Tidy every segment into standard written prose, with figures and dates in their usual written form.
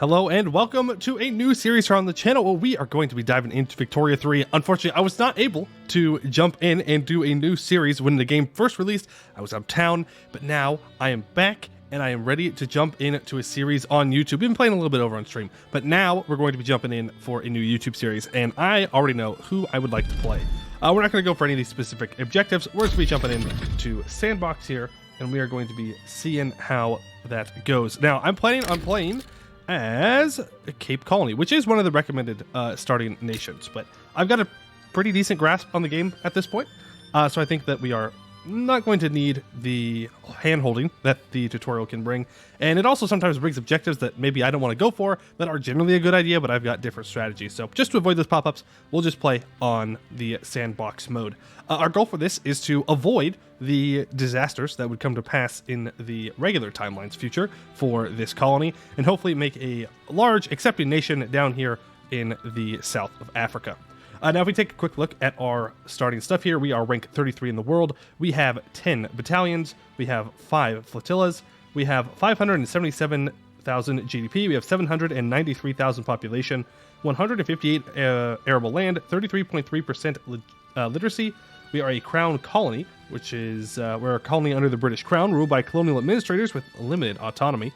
Hello and welcome to a new series here on the channel where we are going to be diving into Victoria 3. Unfortunately, I was not able to jump in and do a new series when the game first released. I was out of town, but now I am back and I am ready to jump into a series on YouTube. We've been playing a little bit over on stream, but now we're going to be jumping in for a new YouTube series, and I already know who I would like to play. We're not going to go for any of these specific objectives. We're just going to be jumping in to Sandbox here, and we are going to be seeing how that goes. Now, I'm planning on playing as Cape Colony, which is one of the recommended starting nations, but I've got a pretty decent grasp on the game at this point, so I think that we are not going to need the hand-holding that the tutorial can bring, and it also sometimes brings objectives that maybe I don't want to go for that are generally a good idea, but I've got different strategies. So just to avoid those pop-ups, we'll just play on the sandbox mode. Our goal for this is to avoid the disasters that would come to pass in the regular timeline's future for this colony, and hopefully make a large accepting nation down here in the south of Africa. Now, if we take a quick look at our starting stuff here, we are rank 33 in the world. We have 10 battalions. We have 5 flotillas. We have 577,000 GDP. We have 793,000 population, 158 arable land, 33.3% literacy. We are a crown colony, which is we're a colony under the British Crown, ruled by colonial administrators with limited autonomy.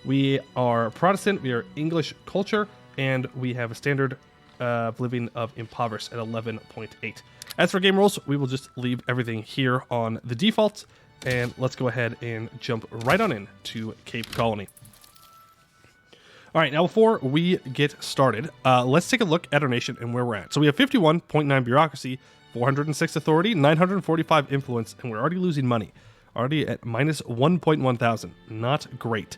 We are Protestant. We are English culture, and we have a standard of living of impoverished at 11.8. As for game rules, we will just leave everything here on the default, and let's go ahead and jump right on in to Cape Colony. All right, now before we get started, let's take a look at our nation and where we're at. So we have 51.9 bureaucracy, 406 authority, 945 influence, and we're already losing money. Already at minus 1.1 thousand. Not great.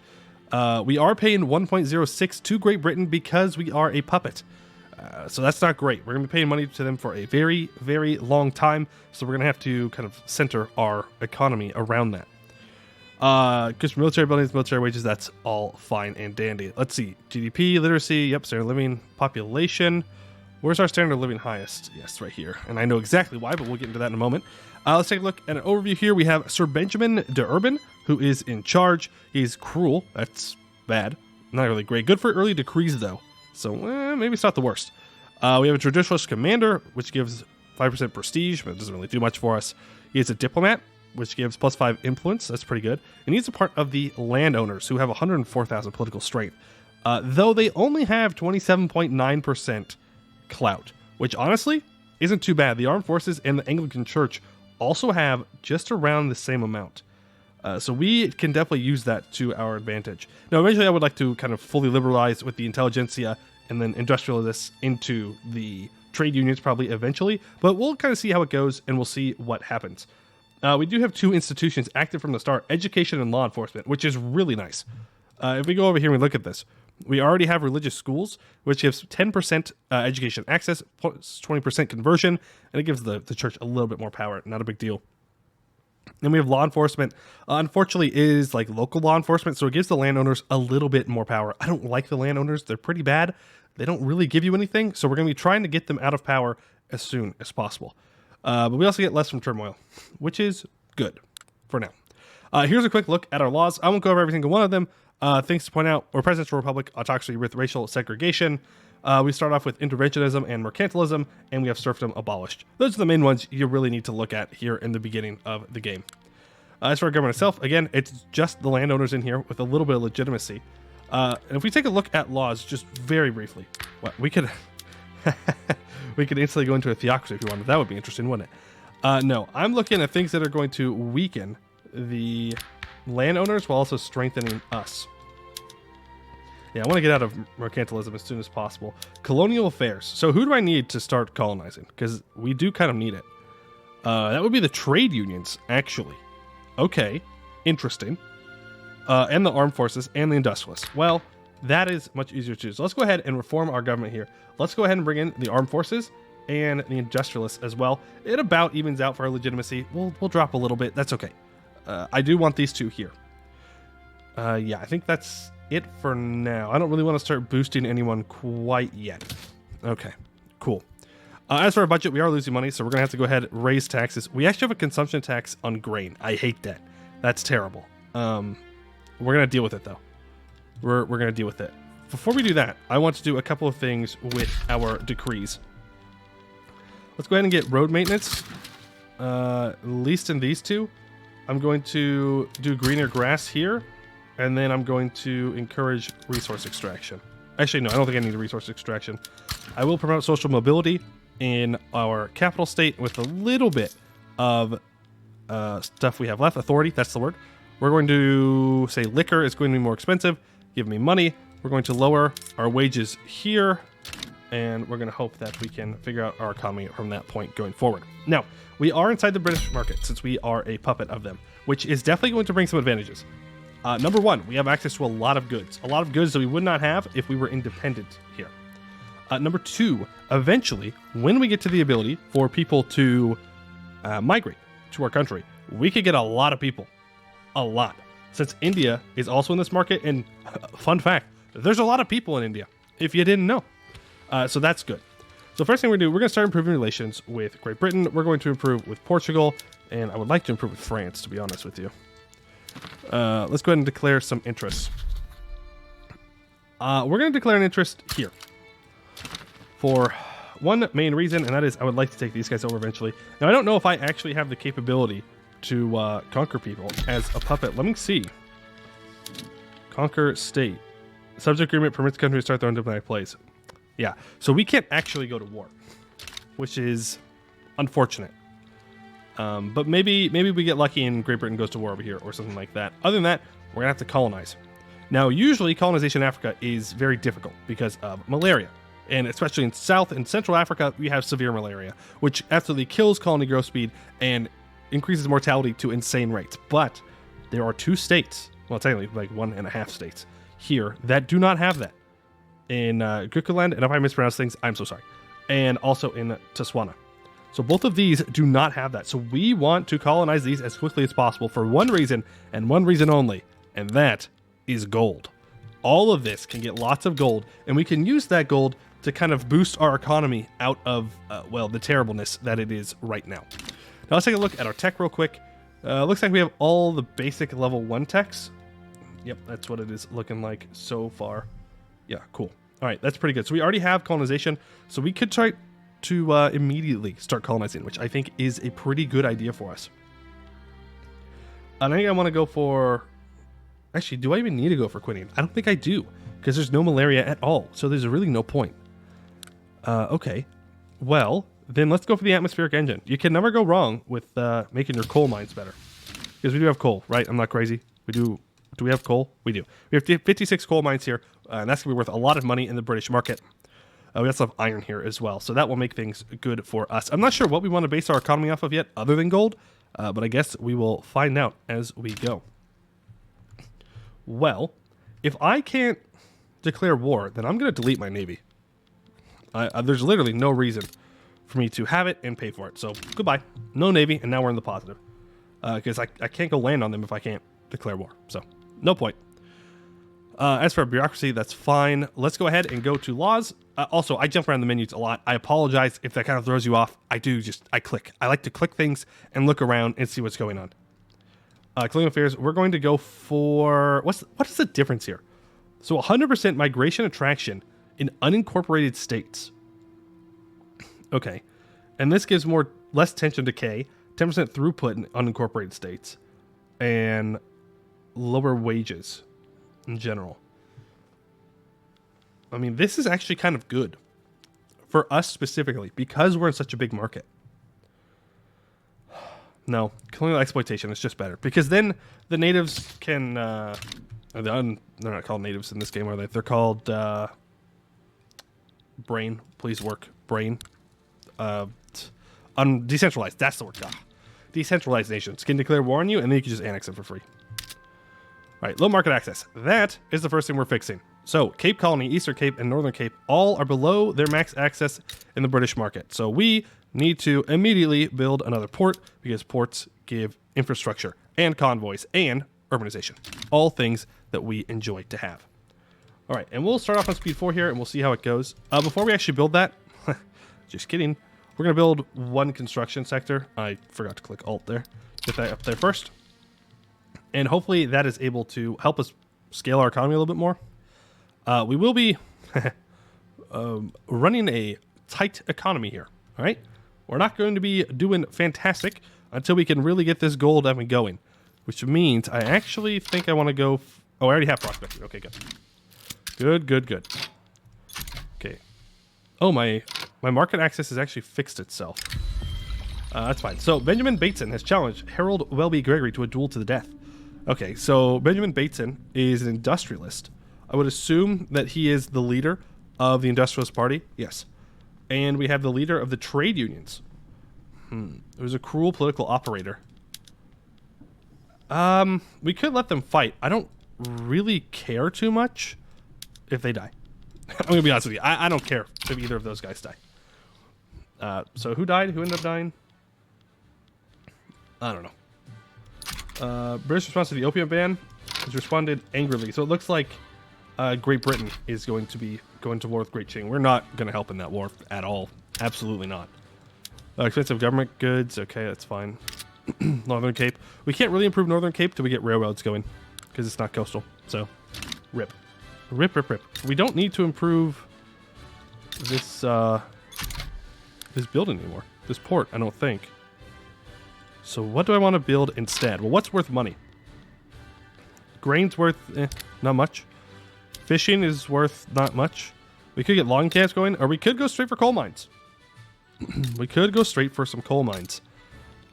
We are paying 1.06 to Great Britain because we are a puppet. So that's not great. We're going to be paying money to them for a very, very long time. So we're going to have to kind of center our economy around that. Because for military buildings, military wages, that's all fine and dandy. Let's see. GDP, literacy, yep, standard living, population. Where's our standard of living highest? Yes, right here. And I know exactly why, but we'll get into that in a moment. Let's take a look at an overview here. We have Sir Benjamin de Urban, who is in charge. He's cruel. That's bad. Not really great. Good for early decrees, though. So maybe it's not the worst. We have a traditionalist commander, which gives 5% prestige, but it doesn't really do much for us. He is a diplomat, which gives plus 5 influence. That's pretty good. And he's a part of the landowners, who have 104,000 political strength, though they only have 27.9% clout, which honestly isn't too bad. The armed forces and the Anglican Church also have just around the same amount. So we can definitely use that to our advantage. Now, eventually I would like to kind of fully liberalize with the intelligentsia and then industrialize this into the trade unions probably eventually, but we'll kind of see how it goes and we'll see what happens. We do have 2 institutions active from the start, education and law enforcement, which is really nice. If we go over here and we look at this, we already have religious schools, which gives 10% education access, 20% conversion, and it gives the church a little bit more power. Not a big deal. Then we have law enforcement. Unfortunately, is like local law enforcement, so it gives the landowners a little bit more power. I don't like the landowners. They're pretty bad. They don't really give you anything, so we're going to be trying to get them out of power as soon as possible. But we also get less from turmoil, which is good for now. Here's a quick look at our laws. I won't go over every single one of them. Things to point out, we're a presidential republic, autocracy with racial segregation. We start off with interventionism and mercantilism, and we have serfdom abolished. Those are the main ones you really need to look at here in the beginning of the game. As for our government itself, again, it's just the landowners in here with a little bit of legitimacy. And if we take a look at laws just very briefly, we could we could instantly go into a theocracy if you wanted. That would be interesting, wouldn't it? No, I'm looking at things that are going to weaken the landowners while also strengthening us. Yeah, I want to get out of mercantilism as soon as possible. Colonial affairs. So who do I need to start colonizing? Because we do kind of need it. That would be the trade unions, actually. Okay, interesting. And the armed forces and the industrialists. Well, that is much easier to do. So let's go ahead and reform our government here. Let's go ahead and bring in the armed forces and the industrialists as well. It about evens out for our legitimacy. We'll drop a little bit. That's okay. I do want these 2 here. Yeah, I think that's it for now. I don't really want to start boosting anyone quite yet. Okay, cool. As for our budget, we are losing money, so we're going to have to go ahead and raise taxes. We actually have a consumption tax on grain. I hate that. That's terrible. We're going to deal with it, though. We're going to deal with it before we do that, I want to do a couple of things with our decrees. Let's go ahead and get road maintenance, at least in these two. I'm going to do greener grass here, and then I'm going to encourage resource extraction. Actually, no, I don't think I need a resource extraction. I will promote social mobility in our capital state with a little bit of stuff we have left. Authority, that's the word. We're going to say liquor is going to be more expensive. Give me money. We're going to lower our wages here, and we're going to hope that we can figure out our economy from that point going forward. Now, we are inside the British market since we are a puppet of them, which is definitely going to bring some advantages. Number one, we have access to a lot of goods that we would not have if we were independent here. Number two, eventually, when we get to the ability for people to migrate to our country, we could get a lot of people. A lot. Since India is also in this market, and fun fact, there's a lot of people in India, if you didn't know. So that's good. So first thing we're going to do, we're going to start improving relations with Great Britain. We're going to improve with Portugal, and I would like to improve with France, to be honest with you. Let's go ahead and declare some interests. We're going to declare an interest here for one main reason, and that is I would like to take these guys over eventually. Now, I don't know if I actually have the capability to conquer people as a puppet. Let me see. Conquer state. Subject agreement permits countries to start their own diplomatic place. Yeah, so we can't actually go to war, which is unfortunate. But maybe we get lucky and Great Britain goes to war over here or something like that. Other than that, we're going to have to colonize. Now, usually colonization in Africa is very difficult because of malaria. And especially in South and Central Africa, we have severe malaria, which absolutely kills colony growth speed and increases mortality to insane rates. But there are 2 states, well, technically like 1.5 states here that do not have that. In Griqualand, and if I mispronounce things, I'm so sorry. And also in Botswana. So both of these do not have that. So we want to colonize these as quickly as possible for one reason and one reason only, and that is gold. All of this can get lots of gold, and we can use that gold to kind of boost our economy out of, well, the terribleness that it is right now. Now let's take a look at our tech real quick. Looks like we have all the basic level 1 techs. Yep, that's what it is looking like so far. Yeah, cool. All right, that's pretty good. So we already have colonization, so we could try to immediately start colonizing, which I think is a pretty good idea for us. I think I want to go for... Actually, do I even need to go for quinine? I don't think I do, because there's no malaria at all, so there's really no point. Okay, well, then let's go for the atmospheric engine. You can never go wrong with making your coal mines better, because we do have coal, right? I'm not crazy. We do. Do we have coal? We do. We have 56 coal mines here, and that's going to be worth a lot of money in the British market. We also have iron here as well, so that will make things good for us. I'm not sure what we want to base our economy off of yet, other than gold, but I guess we will find out as we go. Well, if I can't declare war, then I'm going to delete my navy. There's literally no reason for me to have it and pay for it, so goodbye. No navy, and now we're in the positive, because I can't go land on them if I can't declare war, so no point. As for bureaucracy, that's fine. Let's go ahead and go to laws. Also, I jump around the menus a lot. I apologize if that kind of throws you off. I click. I like to click things and look around and see what's going on. Colonial affairs, we're going to go for... What is the difference here? So 100% migration attraction in unincorporated states. Okay. And this gives less tension decay, 10% throughput in unincorporated states, and lower wages in general. I mean, this is actually kind of good for us specifically because we're in such a big market. No, colonial exploitation is just better because then the natives can... they're not called natives in this game, are they? They're called brain. Please work. Brain. Decentralized. That's the word. Decentralized nations can declare war on you, and then you can just annex them for free. All right, low market access. That is the first thing we're fixing. So Cape Colony, Eastern Cape, and Northern Cape all are below their max access in the British market. So we need to immediately build another port because ports give infrastructure and convoys and urbanization. All things that we enjoy to have. All right, and we'll start off on speed 4 here, and we'll see how it goes. Before we actually build that, just kidding, we're going to build one construction sector. I forgot to click Alt there. Get that up there first. And hopefully that is able to help us scale our economy a little bit more. We will be running a tight economy here. All right, we're not going to be doing fantastic until we can really get this gold up and going, which means I actually think I want to go. Oh, I already have prospecting. Okay, good. Okay. Oh, my market access has actually fixed itself. That's fine. So Benjamin Bateson has challenged Harold Welby Gregory to a duel to the death. Okay, so Benjamin Bateson is an industrialist. I would assume that he is the leader of the Industrialist Party. Yes. And we have the leader of the trade unions. It was a cruel political operator. We could let them fight. I don't really care too much if they die. I'm going to be honest with you. I don't care if either of those guys die. So who died? Who ended up dying? I don't know. British response to the opium ban has responded angrily. So it looks like Great Britain is going to be going to war with Great Qing. We're not going to help in that war at all. Absolutely not. Expensive government goods. Okay, that's fine. Northern Cape. We can't really improve Northern Cape till we get railroads going because it's not coastal. So, rip. Rip. We don't need to improve this this building anymore. This port, I don't think. So what do I want to build instead? Well, what's worth money? Grain's worth not much. Fishing is worth not much. We could get logging camps going, or we could go straight for coal mines. We could go straight for some coal mines.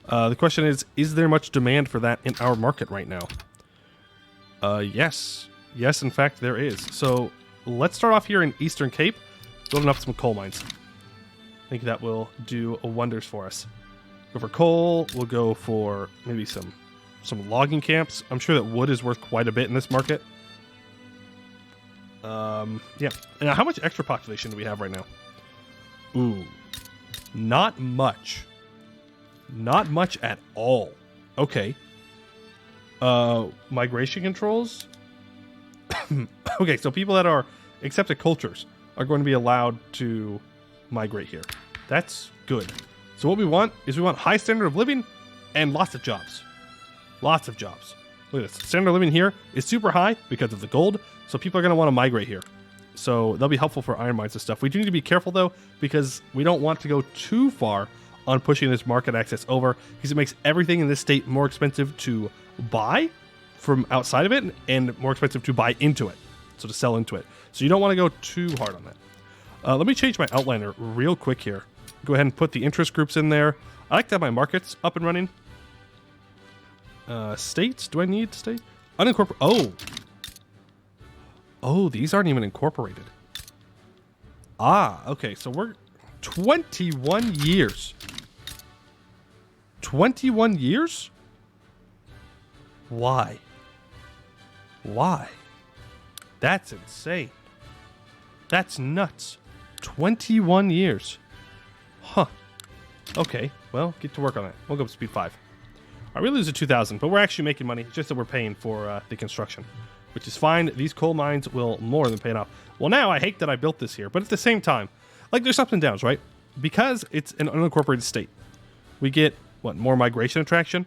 The question is there much demand for that in our market right now? Yes. Yes, in fact, there is. So let's start off here in Eastern Cape, building up some coal mines. I think that will do wonders for us. Go for coal. We'll go for maybe some logging camps. I'm sure that wood is worth quite a bit in this market. Yeah. Now, how much extra population do we have right now? Ooh. Not much. Not much at all. Okay. Migration controls. Okay, so people that are accepted cultures are going to be allowed to migrate here. That's good. So what we want is we want high standard of living and lots of jobs. Lots of jobs. Look at this. Standard of living here is super high because of the gold, so people are going to want to migrate here. So they'll be helpful for iron mines and stuff. We do need to be careful, though, because we don't want to go too far on pushing this market access over, because it makes everything in this state more expensive to buy from outside of it and more expensive to buy into it, so to sell into it. So you don't want to go too hard on that. Let me change my outliner real quick here. Go ahead and put the interest groups in there. I like to have my markets up and running. States? Do I need state? Unincorporated. Oh, these aren't even incorporated. Ah, okay. So we're 21 years. 21 years? Why? Why? That's insane. That's nuts. 21 years. Huh. Okay, well, get to work on that. We'll go up to speed 5. All right, we lose a 2,000, but we're actually making money. It's just that we're paying for the construction, which is fine. These coal mines will more than pay it off. Well, now I hate that I built this here, but at the same time, like, there's ups and downs, right? Because it's an unincorporated state, we get, what, more migration attraction?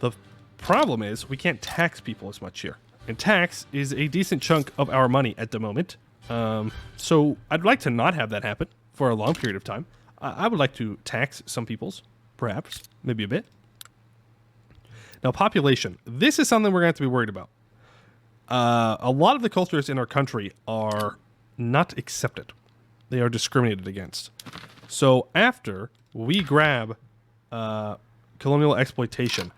The problem is we can't tax people as much here. And tax is a decent chunk of our money at the moment. So I'd like to not have that happen for a long period of time. I would like to tax some people's, perhaps, maybe a bit. Now, population. This is something we're going to have to be worried about. A lot of the cultures in our country are not accepted. They are discriminated against. So after we grab colonial exploitation,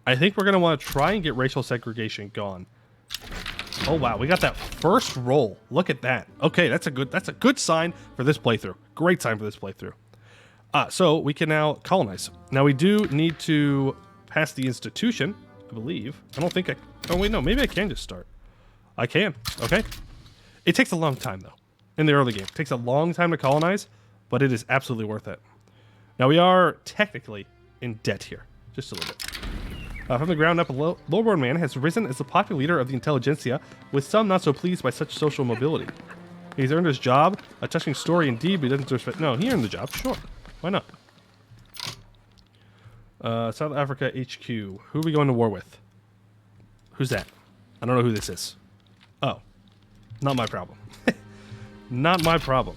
I think we're going to want to try and get racial segregation gone. Oh, wow. We got that first roll. Look at that. Okay, that's a good sign for this playthrough. Great sign for this playthrough. So we can now colonize. Now, we do need to pass the institution, I believe. I don't think I... Oh, wait, no. Maybe I can just start. I can. Okay. It takes a long time, though, in the early game. It takes a long time to colonize, but it is absolutely worth it. Now, we are technically in debt here. Just a little bit. From the ground up, a lowborn man has risen as the popular leader of the intelligentsia, with some not so pleased by such social mobility. He's earned his job, a touching story indeed, but he doesn't respect... No, he earned the job, sure. Why not? South Africa HQ. Who are we going to war with? Who's that? I don't know who this is. Oh. Not my problem. Not my problem.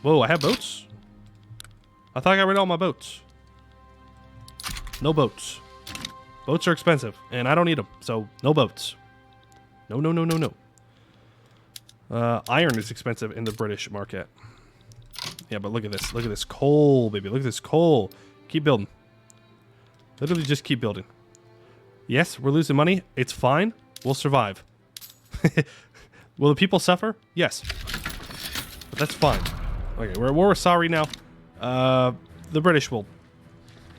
Whoa, I have boats? I thought I got rid of all my boats. No boats. Boats are expensive, and I don't need them, so no boats. No, no, no, no, no. Iron is expensive in the British market. Yeah, but look at this. Look at this coal, baby. Look at this coal. Keep building. Literally just keep building. Yes, we're losing money. It's fine. We'll survive. Will the people suffer? Yes. But that's fine. Okay, we're sorry now. The British will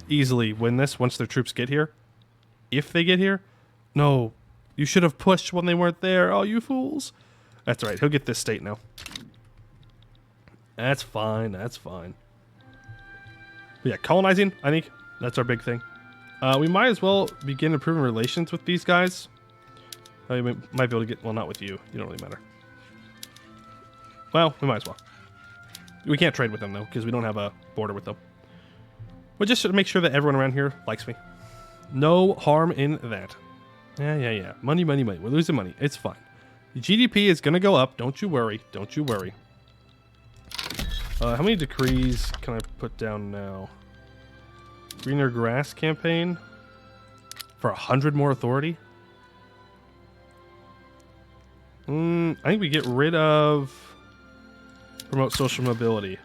easily win this once their troops get here. If they get here. No. You should have pushed when they weren't there. Oh, you fools. That's right. He'll get this state now. That's fine. That's fine. But yeah, colonizing, I think that's our big thing. We might as well begin improving relations with these guys. We might be able to get... Well, not with you. You don't really matter. Well, we might as well. We can't trade with them, though, because we don't have a border with them. But just to make sure that everyone around here likes me. No harm in that. Yeah. Money, money, money. We're losing money. It's fine. The GDP is going to go up. Don't you worry. Don't you worry. How many decrees can I put down now? Greener grass campaign? For 100 more authority? I think we get rid of... Promote social mobility.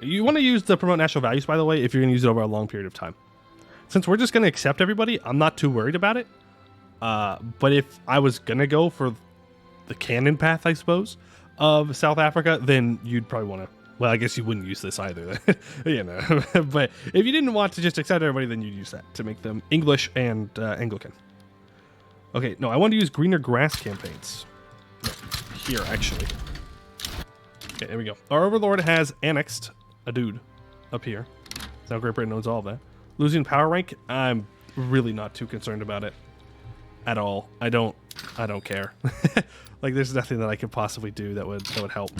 You want to use the promote national values, by the way, if you're going to use it over a long period of time. Since we're just going to accept everybody, I'm not too worried about it. But if I was going to go for the canon path, I suppose, of South Africa, then you'd probably want to... Well, I guess you wouldn't use this either. You know. But if you didn't want to just accept everybody, then you'd use that to make them English and Anglican. Okay, no, I want to use greener grass campaigns. No, here, actually. Okay, there we go. Our overlord has annexed a dude up here. Now Great Britain owns all of that. Losing power rank, I'm really not too concerned about it at all. I don't care. Like, there's nothing that I could possibly do that would help.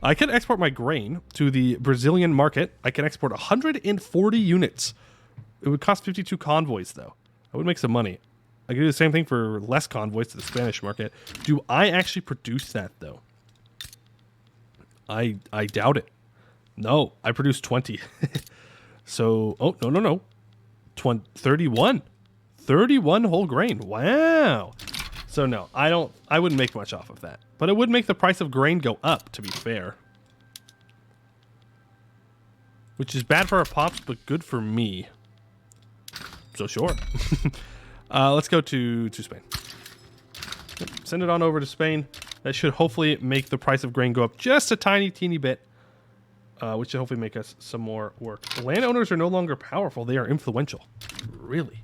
I can export my grain to the Brazilian market. I can export 140 units. It would cost 52 convoys, though. I would make some money. I could do the same thing for less convoys to the Spanish market. Do I actually produce that, though? I doubt it. No, I produce 20. So, oh, no. 31. 31 whole grain. Wow. So no, I wouldn't make much off of that. But it would make the price of grain go up, to be fair. Which is bad for our pops, but good for me. So sure. Let's go to Spain. Yep, send it on over to Spain. That should hopefully make the price of grain go up just a teeny bit. Which should hopefully make us some more work. The landowners are no longer powerful. They are influential. Really?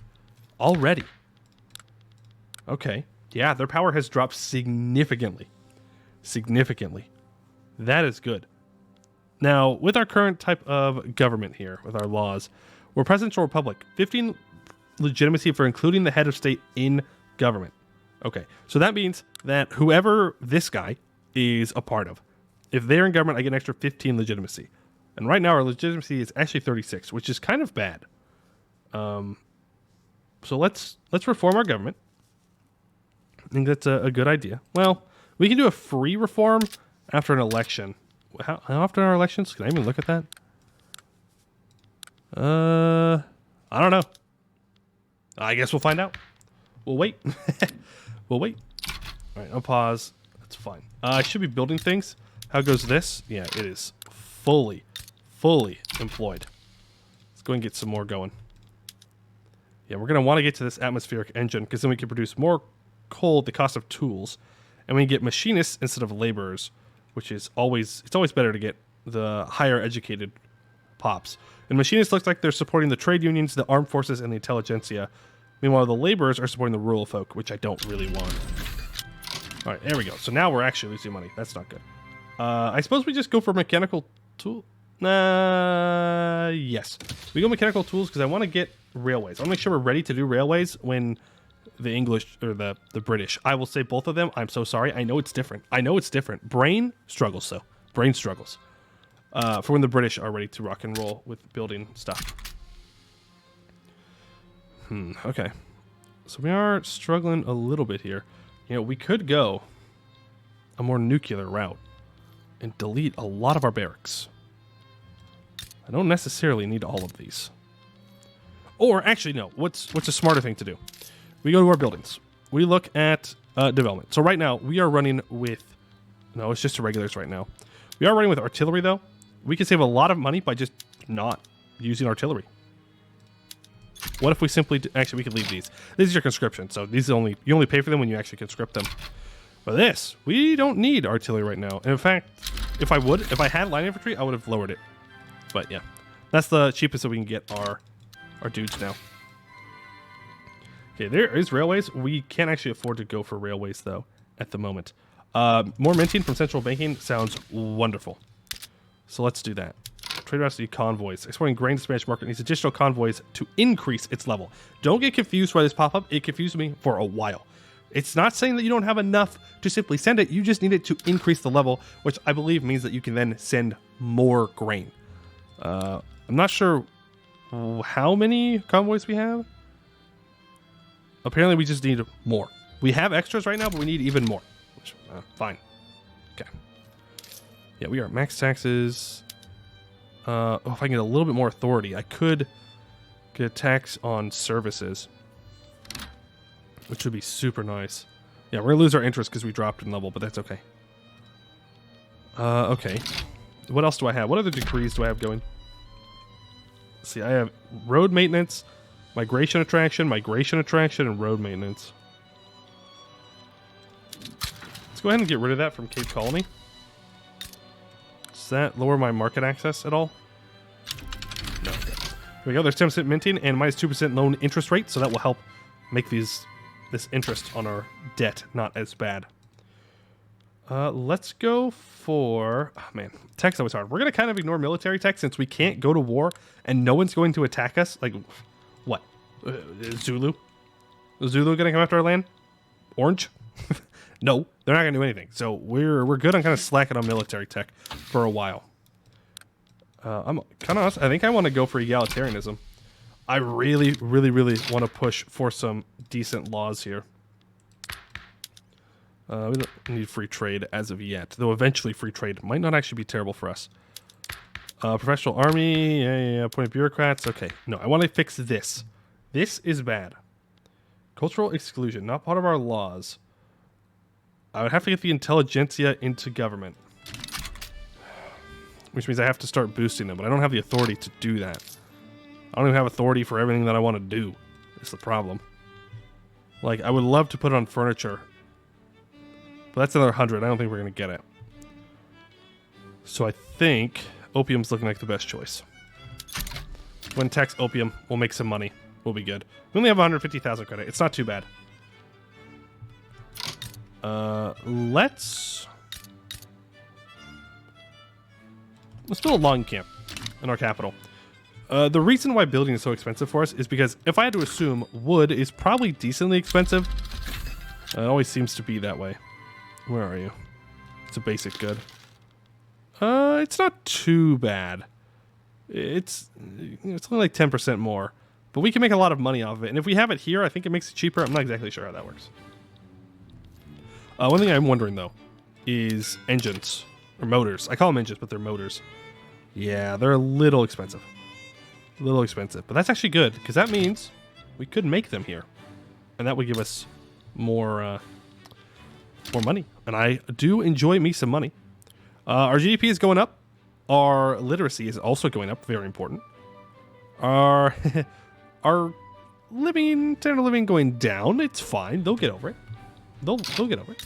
Already? Okay. Yeah, their power has dropped significantly. Significantly. That is good. Now, with our current type of government here, with our laws, we're presidential republic. 15 legitimacy for including the head of state in government. Okay, so that means that whoever this guy is a part of, if they're in government, I get an extra 15 legitimacy. And right now our legitimacy is actually 36, which is kind of bad. So let's reform our government. I think that's a good idea. Well, we can do a free reform after an election. How often are elections? Can I even look at that? I don't know. I guess we'll find out. We'll wait. We'll wait. All right, I'll pause. That's fine. I should be building things. How goes this? Yeah, it is fully employed. Let's go and get some more going. Yeah, we're going to want to get to this atmospheric engine because then we can produce more coal at the cost of tools. And we can get machinists instead of laborers, which is always better to get the higher educated pops. And machinists looks like they're supporting the trade unions, the armed forces, and the intelligentsia. Meanwhile, the laborers are supporting the rural folk, which I don't really want. All right, there we go. So now we're actually losing money. That's not good. I suppose we just go for mechanical tool. Yes. We go mechanical tools because I want to get railways. I want to make sure we're ready to do railways when the English or the British. I will say both of them. I'm so sorry. I know it's different. Brain struggles, though. Brain struggles. For when the British are ready to rock and roll with building stuff. Okay. So we are struggling a little bit here. You know, we could go a more nuclear route and delete a lot of our barracks. I don't necessarily need all of these. Or actually, no. What's a smarter thing to do? We go to our buildings. We look at development. So right now, we are running with... No, it's just irregulars right now. We are running with artillery, though. We can save a lot of money by just not using artillery. What if we simply... Actually, we could leave these. These are conscription, so these you only pay for them when you actually conscript them. But this, we don't need artillery right now. And in fact, if I had line infantry, I would have lowered it. But yeah, that's the cheapest that we can get our dudes now. Okay, there is railways. We can't actually afford to go for railways, though, at the moment. More minting from central banking sounds wonderful. So let's do that. Trade routes to convoys. Exporting grain to Spanish market needs additional convoys to increase its level. Don't get confused by this pop-up. It confused me for a while. It's not saying that you don't have enough to simply send it. You just need it to increase the level, which I believe means that you can then send more grain. I'm not sure how many convoys we have. Apparently, we just need more. We have extras right now, but we need even more. Which, fine. Okay. Yeah, we are at max taxes. If I can get a little bit more authority, I could get a tax on services, which would be super nice. Yeah, we're going to lose our interest because we dropped in level, but that's okay. Okay. What else do I have? What other decrees do I have going? Let's see, I have road maintenance, migration attraction, and road maintenance. Let's go ahead and get rid of that from Cape Colony. Does that lower my market access at all? No. Okay. Here we go. There's 10% minting and minus 2% loan interest rate, so that will help make this interest on our debt not as bad. Let's go for... Oh, man, tech's always hard. We're going to kind of ignore military tech since we can't go to war and no one's going to attack us. Like, what? Zulu? Is Zulu going to come after our land? Orange? No, they're not going to do anything. So we're good on kind of slacking on military tech for a while. I'm kind of honest. I think I want to go for egalitarianism. I really, really, really want to push for some decent laws here. We don't need free trade as of yet, though eventually free trade might not actually be terrible for us. Professional army, yeah, appointed bureaucrats. Okay, no, I want to fix this. This is bad. Cultural exclusion, not part of our laws. I would have to get the intelligentsia into government, which means I have to start boosting them, but I don't have the authority to do that. I don't even have authority for everything that I want to do. It's the problem. Like, I would love to put it on furniture, but that's another 100. I don't think we're going to get it. So I think opium's looking like the best choice. When tax opium, we'll make some money. We'll be good. We only have 150,000 credit. It's not too bad. Let's build a logging camp in our capital. The reason why building is so expensive for us is because if I had to assume, wood is probably decently expensive. It always seems to be that way. Where are you? It's a basic good. It's not too bad. It's only like 10% more. But we can make a lot of money off of it. And if we have it here, I think it makes it cheaper. I'm not exactly sure how that works. One thing I'm wondering, though, is engines. Or motors. I call them engines, but they're motors. Yeah, they're a little expensive. A little expensive. But that's actually good, because that means we could make them here. And that would give us more money. And I do enjoy me some money. Our GDP is going up. Our literacy is also going up. Very important. Our standard of living going down. It's fine. They'll get over it. They'll get over it.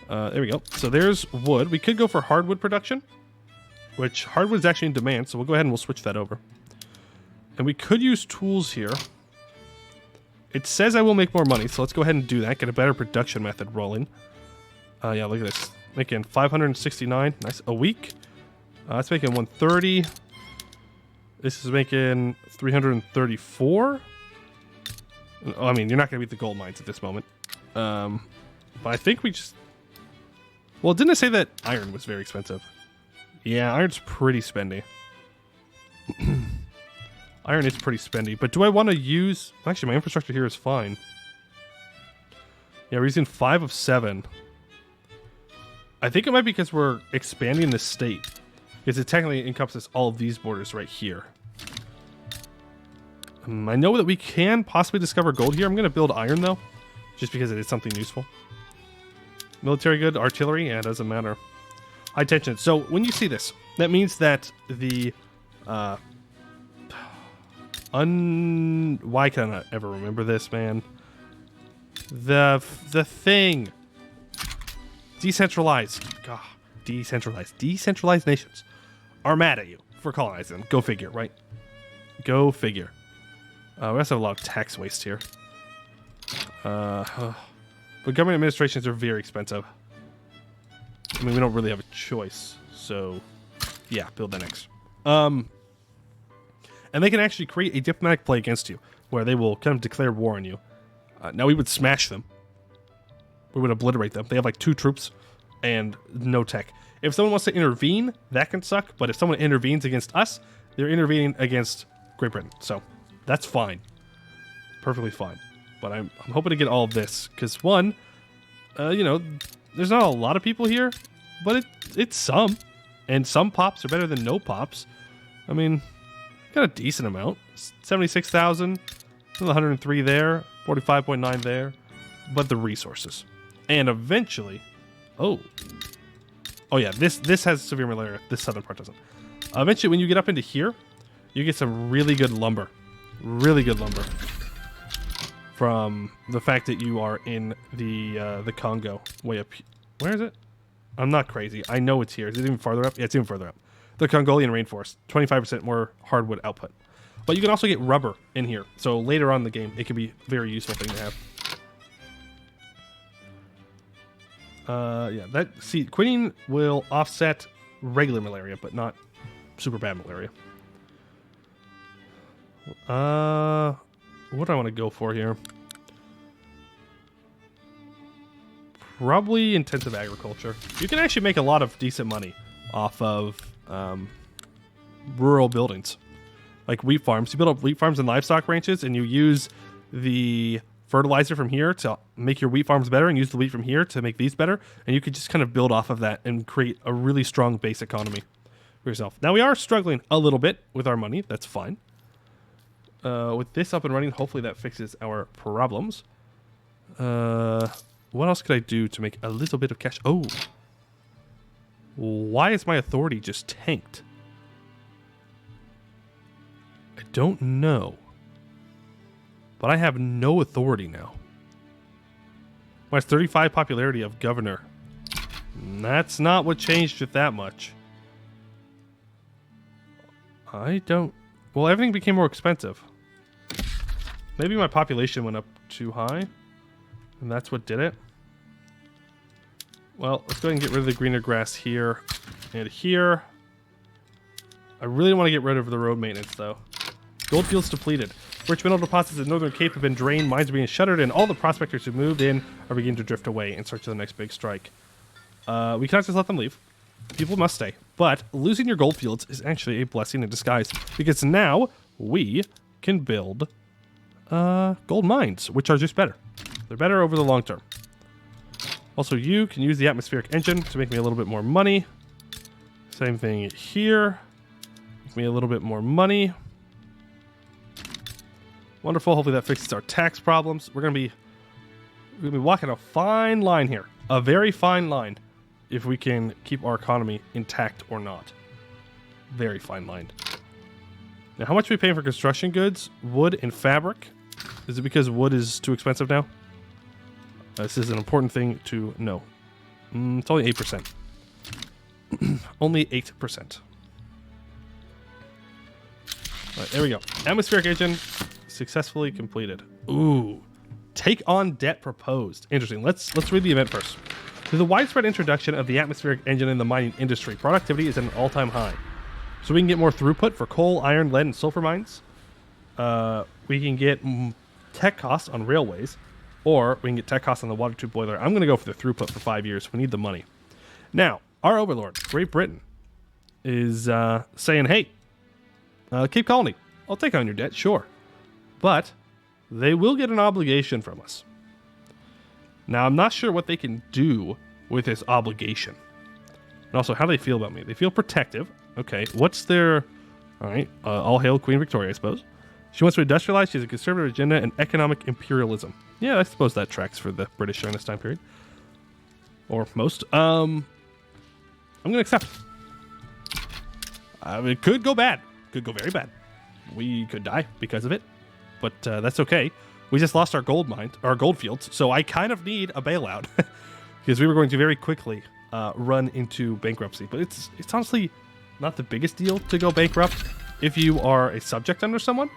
There we go. So there's wood. We could go for hardwood production, which hardwood is actually in demand. So we'll go ahead and we'll switch that over. And we could use tools here. It says I will make more money, so let's go ahead and do that. Get a better production method rolling. Yeah, look at this. Making 569. Nice. A week. That's making 130. This is making 334. I mean, you're not going to beat the gold mines at this moment. But I think we just... Well, didn't it say that iron was very expensive? Yeah, iron's pretty spendy. Iron is pretty spendy. But do I want to use... Actually, my infrastructure here is fine. Yeah, we're using 5 of 7. I think it might be because we're expanding the state. Because it technically encompasses all of these borders right here. I know that we can possibly discover gold here. I'm going to build iron, though. Just because it is something useful. Military good, artillery, yeah, it doesn't matter. High tension. So when you see this, that means that the... Why can I not ever remember this, man? The thing. Decentralized. God, decentralized nations are mad at you for colonizing them. Go figure, right? Go figure. We also have a lot of tax waste here. But government administrations are very expensive. I mean, we don't really have a choice. So, yeah, build that next. And they can actually create a diplomatic play against you, where they will kind of declare war on you. Now, we would smash them. We would obliterate them. They have like 2 troops and no tech. If someone wants to intervene, that can suck. But if someone intervenes against us, they're intervening against Great Britain. So, that's fine. Perfectly fine. But I'm hoping to get all of this. Because, one, you know, there's not a lot of people here. But it's some. And some pops are better than no pops. I mean... got a decent amount. 76,000, 103 there, 45.9 there, but the resources. And eventually, oh yeah, this has severe malaria. This southern part doesn't. Eventually, when you get up into here, you get some really good lumber. Really good lumber. From the fact that you are in the Congo, way up here. Where is it? I'm not crazy. I know it's here. Is it even farther up? Yeah, it's even further up. The Congolian rainforest, 25% more hardwood output. But you can also get rubber in here. So later on in the game, it can be a very useful thing to have. Yeah, quinine will offset regular malaria, but not super bad malaria. What do I want to go for here? Probably intensive agriculture. You can actually make a lot of decent money off of rural buildings. Like wheat farms. You build up wheat farms and livestock ranches, and you use the fertilizer from here to make your wheat farms better and use the wheat from here to make these better. And you could just kind of build off of that and create a really strong base economy for yourself. Now, we are struggling a little bit with our money. That's fine. With this up and running, hopefully that fixes our problems. What else could I do to make a little bit of cash? Oh. Why is my authority just tanked? I don't know. But I have no authority now. My 35 popularity of governor. That's not what changed it that much. I don't... Well, everything became more expensive. Maybe my population went up too high. And that's what did it. Well, let's go ahead and get rid of the greener grass here and here. I really want to get rid of the road maintenance, though. Goldfields depleted. Rich mineral deposits in Northern Cape have been drained, mines are being shuttered, and all the prospectors who moved in are beginning to drift away in search of the next big strike. We cannot just let them leave. People must stay. But losing your goldfields is actually a blessing in disguise, because now we can build gold mines, which are just better. They're better over the long term. Also, you can use the atmospheric engine to make me a little bit more money. Same thing here. Make me a little bit more money. Wonderful. Hopefully that fixes our tax problems. We're gonna be walking a fine line here. A very fine line. If we can keep our economy intact or not. Very fine line. Now, how much are we paying for construction goods? Wood and fabric? Is it because wood is too expensive now? This is an important thing to know. It's only 8%. Only 8%. Alright, there we go. Atmospheric engine successfully completed. Ooh. Take on debt proposed. Interesting. Let's read the event first. Through the widespread introduction of the atmospheric engine in the mining industry, productivity is at an all-time high. So we can get more throughput for coal, iron, lead, and sulfur mines. We can get tech costs on railways. Or we can get tech costs on the water tube boiler. I'm going to go for the throughput for 5 years. We need the money. Now, our overlord, Great Britain, is saying, hey, Cape Colony, I'll take on your debt, sure. But they will get an obligation from us. Now, I'm not sure what they can do with this obligation. And also, how do they feel about me? They feel protective. Okay, what's their... All right, all hail Queen Victoria, I suppose. She wants to industrialize. She has a conservative agenda and economic imperialism. Yeah, I suppose that tracks for the British during this time period. Or most. I'm going to accept. It could go bad. Could go very bad. We could die because of it. But that's okay. We just lost our gold mine, our gold fields. So I kind of need a bailout. Because we were going to very quickly run into bankruptcy. But it's honestly not the biggest deal to go bankrupt if you are a subject under someone.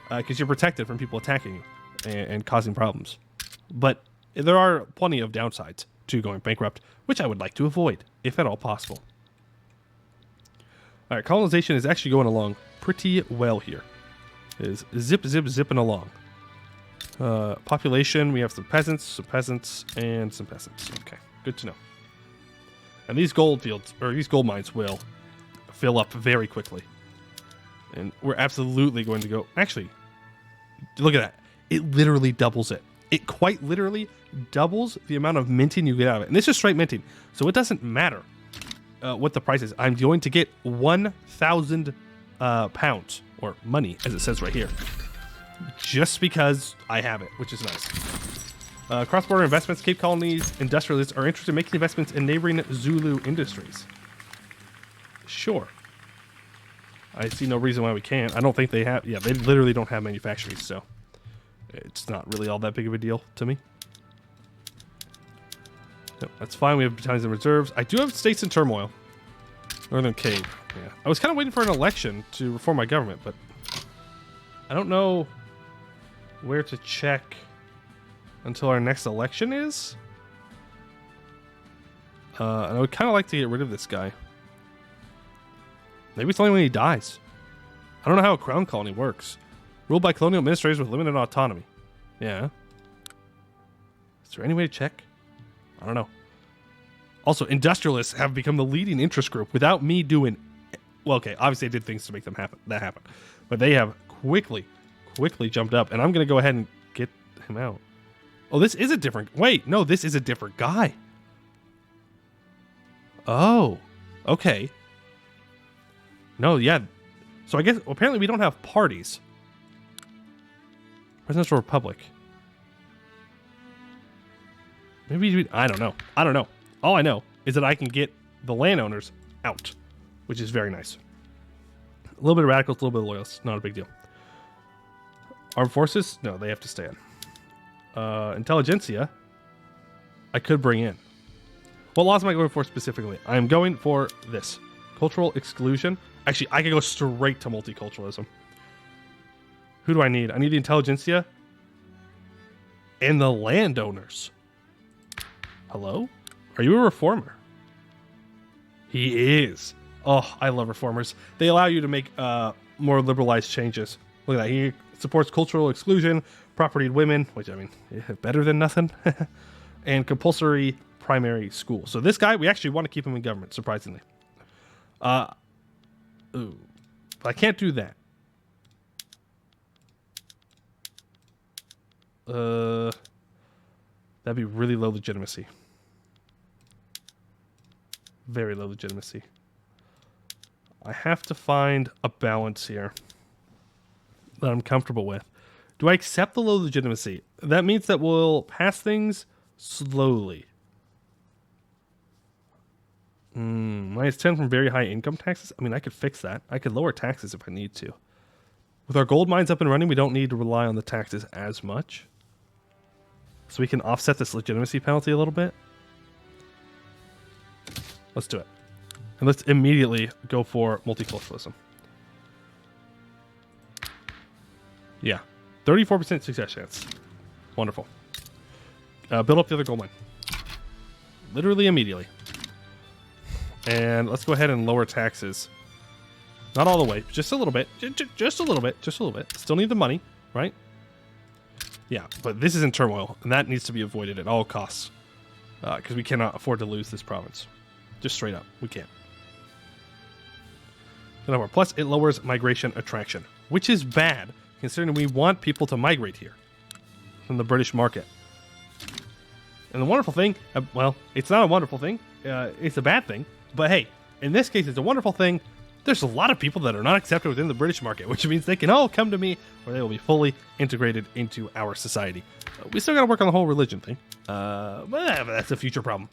Because you're protected from people attacking you and causing problems. But there are plenty of downsides to going bankrupt, which I would like to avoid, if at all possible. All right, colonization is actually going along pretty well here. It is zipping along. Population, we have some peasants, and some peasants. Okay, good to know. And these gold fields, or these gold mines will fill up very quickly. And we're absolutely going to go... Actually, look at that. It literally doubles it. It quite literally doubles the amount of minting you get out of it. And this is straight minting, so it doesn't matter what the price is. I'm going to get 1,000 pounds, or money, as it says right here, just because I have it, which is nice. Cross-border investments. Cape Colony's industrialists are interested in making investments in neighboring Zulu industries. Sure. I see no reason why we can't. I don't think they have... Yeah, they literally don't have manufacturing, so it's not really all that big of a deal to me. No, that's fine. We have battalions and reserves. I do have states in turmoil. Northern Cape. Yeah. I was kind of waiting for an election to reform my government, but I don't know where to check until our next election is. And I would kind of like to get rid of this guy. Maybe it's only when he dies. I don't know how a crown colony works. Ruled by colonial administrators with limited autonomy. Yeah. Is there any way to check? I don't know. Also, industrialists have become the leading interest group without me doing... Well, okay, obviously I did things to make them happen. That happened. But they have quickly jumped up. And I'm going to go ahead and get him out. Oh, this is a different... Wait, no, this is a different guy. Oh, okay. No, yeah. So I guess apparently we don't have parties. Presidential Republic. Maybe I don't know. I don't know. All I know is that I can get the landowners out, which is very nice. A little bit of radicals, a little bit of loyalists. Not a big deal. Armed forces? No, they have to stay in. Intelligentsia, I could bring in. What laws am I going for specifically? I'm going for this. Cultural exclusion. Actually, I could go straight to multiculturalism. Who do I need? I need the intelligentsia and the landowners. Hello? Are you a reformer? He is. Oh, I love reformers. They allow you to make more liberalized changes. Look at that. He supports cultural exclusion, property women, which, I mean, better than nothing, and compulsory primary school. So this guy, we actually want to keep him in government, surprisingly. Ooh, but I can't do that. That'd be really low legitimacy. Very low legitimacy. I have to find a balance here that I'm comfortable with. Do I accept the low legitimacy? That means that we'll pass things slowly. -10 from very high income taxes. I mean, I could fix that. I could lower taxes if I need to. With our gold mines up and running, we don't need to rely on the taxes as much. So we can offset this legitimacy penalty a little bit. Let's do it. And let's immediately go for multiculturalism. Yeah. 34% success chance. Wonderful. Build up the other gold mine. Literally immediately. And let's go ahead and lower taxes. Not all the way. Just a little bit. Just a little bit. Just a little bit. Still need the money, right? Yeah, but this is in turmoil, and that needs to be avoided at all costs. Because we cannot afford to lose this province. Just straight up. We can't. Plus, it lowers migration attraction, which is bad, considering we want people to migrate here from the British market. And the wonderful thing, well, it's not a wonderful thing. It's a bad thing. But hey, in this case, it's a wonderful thing. There's a lot of people that are not accepted within the British market, which means they can all come to me, or they will be fully integrated into our society. We still got to work on the whole religion thing. But that's a future problem.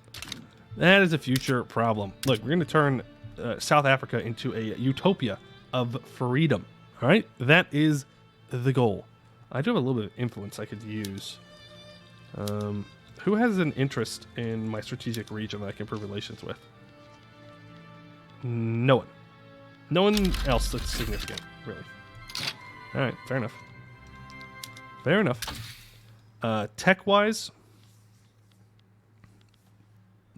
That is a future problem. Look, we're going to turn South Africa into a utopia of freedom. All right? That is the goal. I do have a little bit of influence I could use. Who has an interest in my strategic region that I can improve relations with? No one. No one else that's significant, really. All right, fair enough. Fair enough. Tech-wise,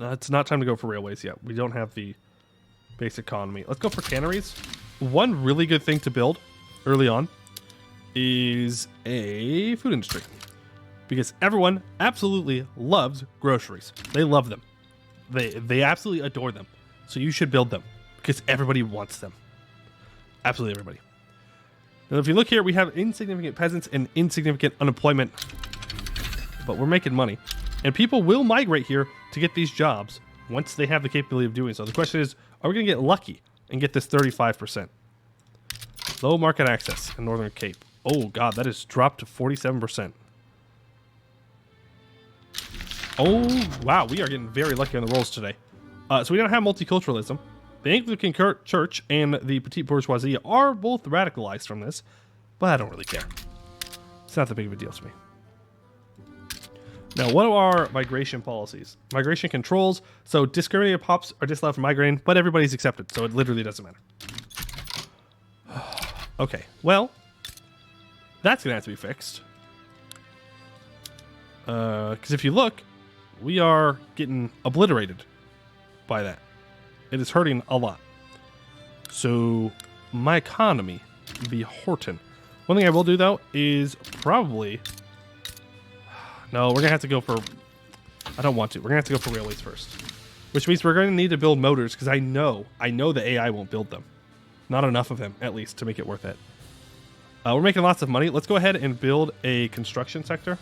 it's not time to go for railways yet. We don't have the base economy. Let's go for canneries. One really good thing to build early on is a food industry. Because everyone absolutely loves groceries. They love them. They absolutely adore them. So you should build them because everybody wants them. Absolutely everybody. Now, if you look here, we have insignificant peasants and insignificant unemployment. But we're making money. And people will migrate here to get these jobs once they have the capability of doing so. The question is, are we going to get lucky and get this 35%? Low market access in Northern Cape. Oh, God, that has dropped to 47%. Oh, wow, we are getting very lucky on the rolls today. So we don't have multiculturalism. The Anglican Church and the petite bourgeoisie are both radicalized from this, but I don't really care. It's not that big of a deal to me. Now, what are our migration policies? Migration controls. So discriminated pops are disallowed from migrating, but everybody's accepted, so it literally doesn't matter. Okay, well, that's going to have to be fixed. Because if you look, we are getting obliterated by that. It is hurting a lot. So my economy be Horton. One thing I will do though is probably no, we're gonna have to go for I don't want to. We're gonna have to go for railways first. Which means we're gonna need to build motors because I know the AI won't build them. Not enough of them, at least, to make it worth it. We're making lots of money. Let's go ahead and build a construction sector.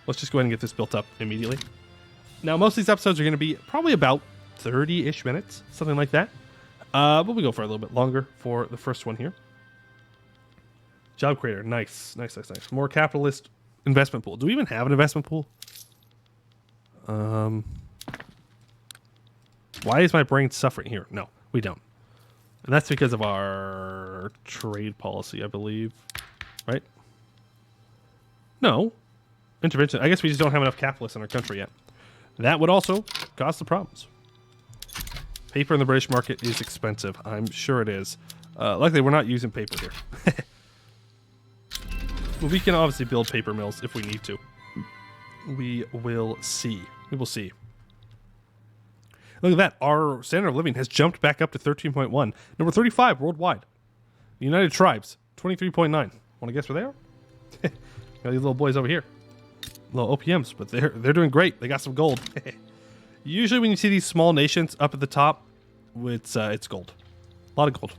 Let's just go ahead and get this built up immediately. Now, most of these episodes are going to be probably about 30-ish minutes, something like that. But we'll go for a little bit longer for the first one here. Job creator. Nice. Nice, nice, nice. More capitalist investment pool. Do we even have an investment pool? Why is my brain suffering here? No, we don't. And that's because of our trade policy, I believe. Right? No. Intervention. I guess we just don't have enough capitalists in our country yet. That would also cause the problems. Paper in the British market is expensive. I'm sure it is. Luckily, we're not using paper here. Well, we can obviously build paper mills if we need to. We will see. We will see. Look at that. Our standard of living has jumped back up to 13.1. Number 35 worldwide. The United Tribes, 23.9. Want to guess where they are? Got these little boys over here. Little OPMs, but they're doing great. They got some gold. Usually when you see these small nations up at the top, it's gold. A lot of gold.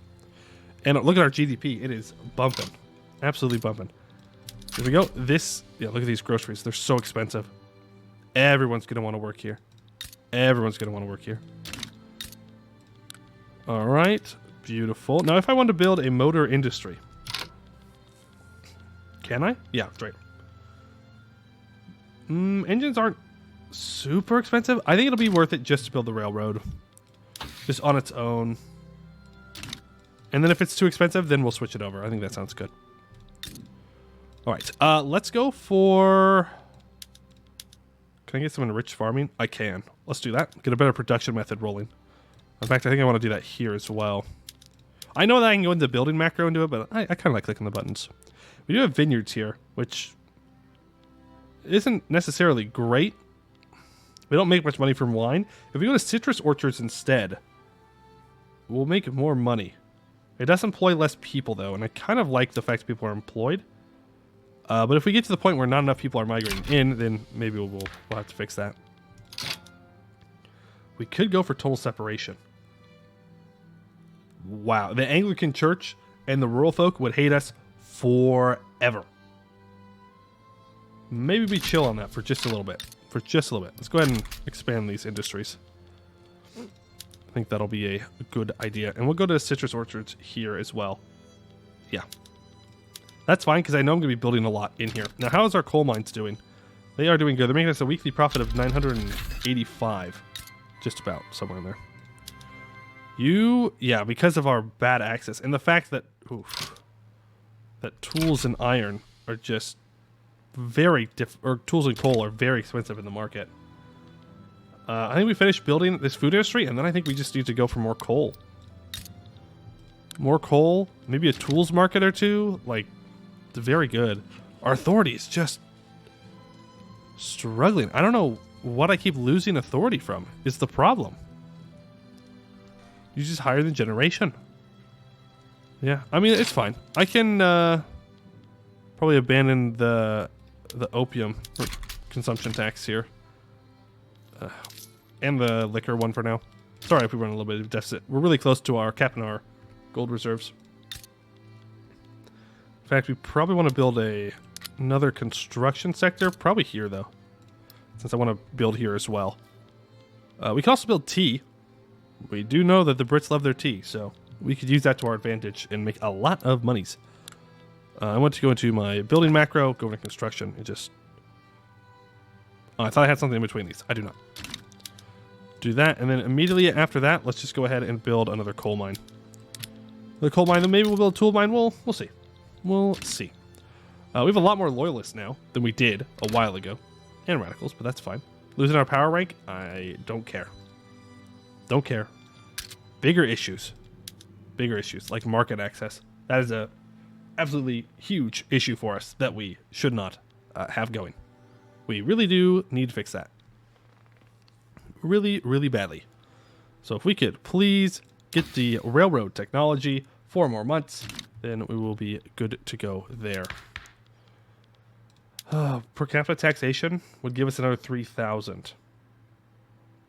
And look at our GDP. It is bumping. Absolutely bumping. Here we go. Look at these groceries. They're so expensive. Everyone's going to want to work here. Everyone's going to want to work here. All right. Beautiful. Now, if I want to build a motor industry, can I? Yeah, great. Engines aren't super expensive. I think it'll be worth it just to build the railroad. Just on its own. And then if it's too expensive, then we'll switch it over. I think that sounds good. All right. Let's go for... Can I get some enriched farming? I can. Let's do that. Get a better production method rolling. In fact, I think I want to do that here as well. I know that I can go into the building macro and do it, but I kind of like clicking the buttons. We do have vineyards here, which isn't necessarily great. We don't make much money from wine. If we go to citrus orchards instead, we'll make more money. It does employ less people, though, and I kind of like the fact people are employed. But if we get to the point where not enough people are migrating in, then maybe we'll have to fix that. We could go for total separation. Wow. The Anglican Church and the rural folk would hate us forever. Maybe we chill on that for just a little bit. Let's go ahead and expand these industries. I think that'll be a good idea. And we'll go to citrus orchards here as well. Yeah. That's fine, because I know I'm going to be building a lot in here. Now, how is our coal mines doing? They are doing good. They're making us a weekly profit of 985. Just about, somewhere in there. Yeah, because of our bad access. And the fact that, that tools and iron are just very tools and coal are very expensive in the market. I think we finished building this food industry, and then I think we just need to go for more coal. More coal, maybe a tools market or two. Like, it's very good. Our authority is just struggling. I don't know what I keep losing authority from is the problem. You just higher than generation. Yeah, I mean, it's fine. I can probably abandon the opium consumption tax here. And the liquor one for now. Sorry if we run a little bit of deficit. We're really close to our cap and our gold reserves. In fact, we probably want to build another construction sector. Probably here, though. Since I want to build here as well. We can also build tea. We do know that the Brits love their tea, so we could use that to our advantage and make a lot of monies. I want to go into my building macro, go into construction, and just... Oh, I thought I had something in between these. I do not. Do that, and then immediately after that, let's just go ahead and build another coal mine. The coal mine, then maybe we'll build a tool mine. We'll see. We'll see. We have a lot more loyalists now than we did a while ago. And radicals, but that's fine. Losing our power rank? I don't care. Don't care. Bigger issues. Bigger issues, like market access. That is a absolutely huge issue for us that we should not have going. We really do need to fix that. Really, really badly. So if we could please get the railroad technology 4 more months, then we will be good to go there. Per capita taxation would give us another 3,000.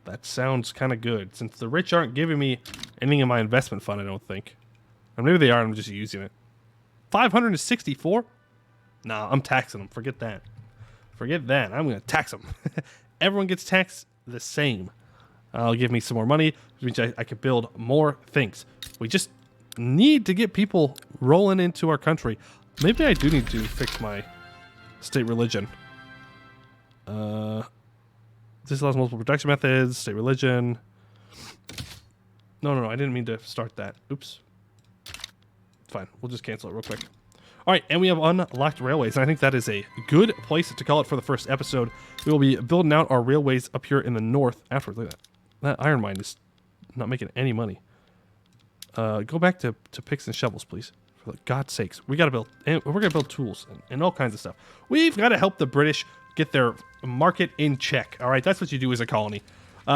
That sounds kind of good, since the rich aren't giving me anything in my investment fund, I don't think. Or maybe they are, I'm just using it. 564? Nah, I'm taxing them. Forget that. Forget that. I'm going to tax them. Everyone gets taxed the same. I'll give me some more money, which I can build more things. We just need to get people rolling into our country. Maybe I do need to fix my state religion. This allows multiple production methods, state religion. No, I didn't mean to start that. Oops. Fine, we'll just cancel it real quick. All right, and we have unlocked railways, and I think that is a good place to call it for the first episode. We will be building out our railways up here in the north afterwards. Look at that. That iron mine is not making any money. Go back to picks and shovels, please. For God's sakes. We got to build, and we're going to build tools and all kinds of stuff. We've got to help the British get their market in check. All right, that's what you do as a colony.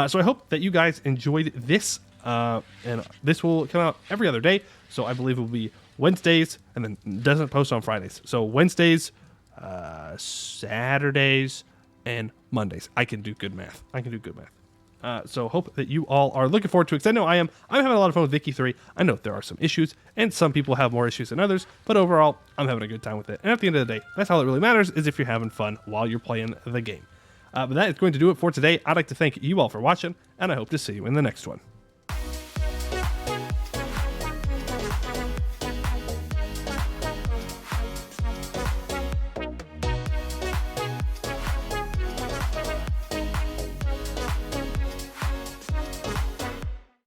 So I hope that you guys enjoyed this, and this will come out every other day. So I believe it will be Wednesdays, and then doesn't post on Fridays. So Wednesdays, Saturdays, and Mondays. I can do good math. So hope that you all are looking forward to it, because I know I'm having a lot of fun with Vicky 3. I know there are some issues, and some people have more issues than others, but overall, I'm having a good time with it. And at the end of the day, that's all that really matters, is if you're having fun while you're playing the game. But that is going to do it for today. I'd like to thank you all for watching, and I hope to see you in the next one.